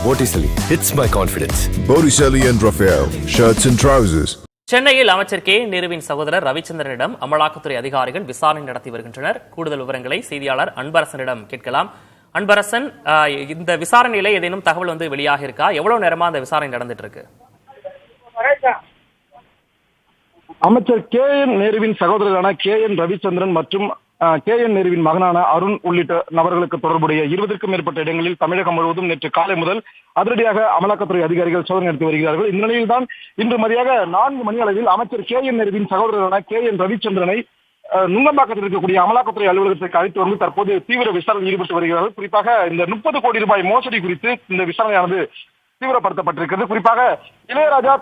Botticelli, it's my confidence. Botticelli and Raphael, shirts and trousers. சென்னையில் அமைச்சர் K நேருவின் சகோதரர் ரவிச்சந்திரனிடம் அமலாக்கத்துறை அதிகாரிகள் விசாரணை நடத்தி வருகின்றனர். கூடுதல் விவரங்களை செய்தியாளர் அன்பரசனிடம் கேட்கலாம். அன்பரசன், இந்த விசாரணையில ஏதேனும் தகவல் வெளியாக இருக்கா? எவ்வளவு நேரமா அந்த விசாரணை நடந்துட்டு இருக்கு? அமைச்சர் கே என் நேருவின் சகோதரரான கே என் ரவிச்சந்திரன் மற்றும் கே என் நேருவின் மகனான அருண் உள்ளிட்ட நபர்களுக்கு தொடர்புடைய 20க்கும் மேற்பட்ட இடங்களில் தமிழகம் முழுவதும் நேற்று காலை முதல் அதிரடியாக அமலாக்கத்துறை அதிகாரிகள் சோதனை நடத்தி வருகிறார்கள். இந்த நிலையில்தான் இன்று மதியாக 4 மணி அளவில் அமைச்சர் கே என் நேருவின் சகோதரரான கே என் ரவிச்சந்திரனை நுங்கம்பாக்கத்தில் இருக்கக்கூடிய அமலாக்கத்துறை அலுவலகத்திற்கு அழைத்து வந்து தற்போது தீவிர விசாரணையில் ஈடுபட்டு வருகிறார்கள். குறிப்பாக இந்த 30 கோடி ரூபாய் மோசடி குறித்து இந்த விசாரணையானது தீவிரப்படுத்தப்பட்டிருக்கிறது. குறிப்பாக இளையராஜா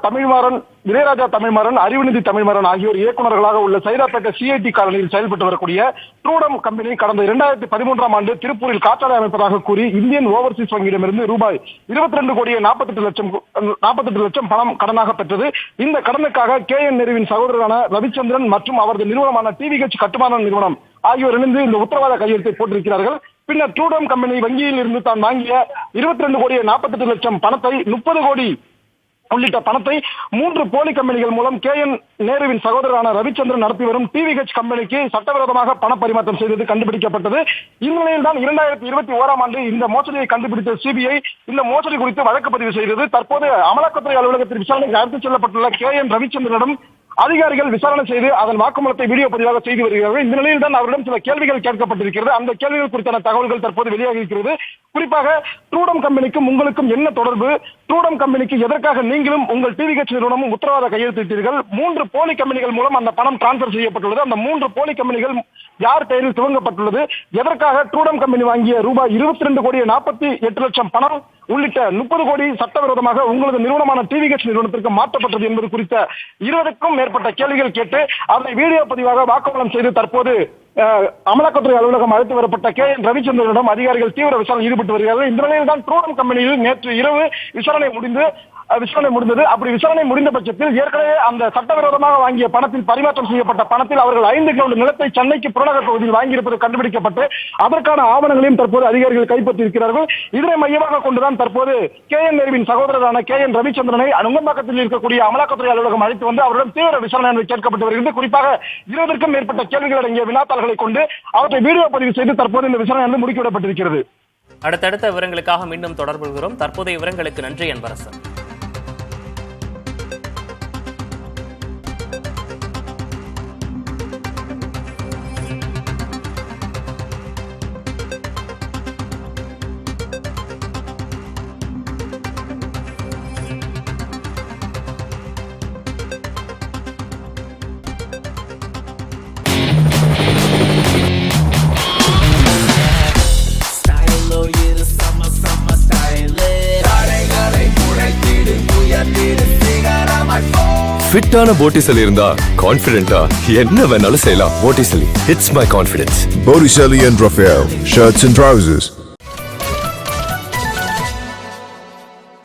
தமிழ்மாறன், அறிவுநிதி தமிழ்மாறன் ஆகியோர் இயக்குநர்களாக உள்ள சைதாப்பேட்டை சிஐடி காலனியில் செயல்பட்டு வரக்கூடிய ட்ரூடம் கம்பெனி கடந்த 2013ஆம் ஆண்டு திருப்பூரில் காற்றாலை அமைப்பதாக கூறி இந்தியன் ஓவர்சீஸ் வங்கியிடமிருந்து ரூபாய் 22 கோடியே 48 லட்சம் பணம் கடனாக பெற்றது. இந்த கடனுக்காக கே என் நேருவின் சகோதரரான ரவிச்சந்திரன் மற்றும் அவரது நிறுவனமான டிவிஹெச் கட்டுமான நிறுவனம் ஆகியோர் இணைந்து இந்த உத்தரவாத கையெழுத்தை போட்டிருக்கிறார்கள். பின்னர் ட்ரூடம் கம்பெனி வங்கியில் இருந்து தான் வாங்கிய 22 கோடியே 48 லட்சம் பணத்தை 30 கோடி உள்ளிட்ட பணத்தை 3 போலி கம்பெனிகள் மூலம் கே என் நேருவின் சகோதரரான ரவிச்சந்திரன் நடத்தி வரும் டிவிஹெச் கம்பெனிக்கு சட்டவிரோதமாக பண பரிமாற்றம் செய்தது கண்டுபிடிக்கப்பட்டது. இந்நிலையில் தான் 2021ஆம் ஆண்டு இந்த மோசடியை கண்டுபிடித்த சிபிஐ இந்த மோசடி குறித்து வழக்கு பதிவு செய்தது. தற்போது அமலாக்கத்துறை அலுவலகத்தில் விசாரணைக்கு அழைத்துச் செல்லப்பட்டுள்ள கே என் ரவிச்சந்திரனிடம் அதிகாரிகள் விசாரணை செய்து அதன் வாக்குமூலத்தை வீடியோ பதிவாக செய்து வருகிறார்கள். இந்த நிலையில் தான் அவரிடம் சில கேள்விகள் கேட்கப்பட்டிருக்கிறது. அந்த கேள்விகள் குறித்தான தகவல்கள் தற்போது வெளியாகி இருக்கிறது. குறிப்பாக ட்ரூடம் கம்பெனிக்கும் உங்களுக்கும் என்ன தொடர்பு? ட்ரூடம் கம்பெனிக்கு எதற்காக நீங்களும் உங்கள் டிவிஹெச் நிறுவனமும் உத்தரவாத கையெழுத்திட்டீர்கள்? 3 போலி கம்பெனிகள் மூலம் அந்த பணம் டிரான்ஸ்பர் செய்யப்பட்டுள்ளது. அந்த 3 போலி கம்பெனிகள் யார் பெயரில் துவங்கப்பட்டுள்ளது? எதற்காக ட்ரூடம் கம்பெனி வாங்கிய ரூபாய் 22 கோடியே 48 லட்சம் பணம் உள்ளிட்ட 30 கோடி சட்டவிரோதமாக உங்களது நிறுவனமான டிவிஹெச் நிறுவனத்திற்கு மாற்றப்பட்டது என்பது குறித்த 20க்கும் மேற்பட்ட கேள்விகள் கேட்டு அதை வீடியோ பதிவாக வாக்குமூலம் செய்து தற்போது அமலாக்கத்துறை அலுவலகம் அழைத்து வரப்பட்ட கே என் ரவிச்சந்திரனிடம் அதிகாரிகள் தீவிர விசாரணை ஈடுபட்டு வருகிறார்கள். இந்த நிலையில் தான் ட்ரூடம் கம்பெனியில் நேற்று இரவு விசாரணை முடிந்தது. அப்படி விசாரணை முடிந்த பட்சத்தில் ஏற்கனவே அந்த சட்டவிரோதமாக வாங்கிய பணத்தில் பரிமாற்றம் செய்யப்பட்ட பணத்தில் அவர்கள் 5 கிலோ நிலத்தை சென்னைக்கு புறநகர் பகுதியில் வாங்கியிருப்பது கண்டுபிடிக்கப்பட்டு அதற்கான ஆவணங்களையும் தற்போது அதிகாரிகள் கைப்பற்றியிருக்கிறார்கள். இதனை மையமாக கொண்டுதான் தற்போது கே என் நேருவின் சகோதரரான கே என் ரவிச்சந்திரனை நுங்கம்பாக்கத்தில் இருக்கக்கூடிய அமலாக்கத்துறை அலுவலகம் அழைத்து வந்து அவரிடம் தீவிர விசாரணை கேட்கப்பட்டு வருகிறது. குறிப்பாக 20க்கும் மேற்பட்ட கேள்விகள் அடங்கிய வினாத்தாள்களை கொண்டு அவற்றை வீடியோ பதிவு செய்து தற்போது இந்த விசாரணை முடுக்கிவிடப்பட்டிருக்கிறது. அடுத்தடுத்த விவரங்களுக்காக மீண்டும் தொடர்பு கொள்கிறோம். தற்போதைய விவரங்களுக்கு நன்றி அன்பரசன். ஃபிட்டான Botticelli இருந்தா கான்ஃபிடென்ட்டா என்ன வேணாலும் செய்யலாம். Botticelli, it's my confidence. Botticelli and Raphael, shirts and trousers.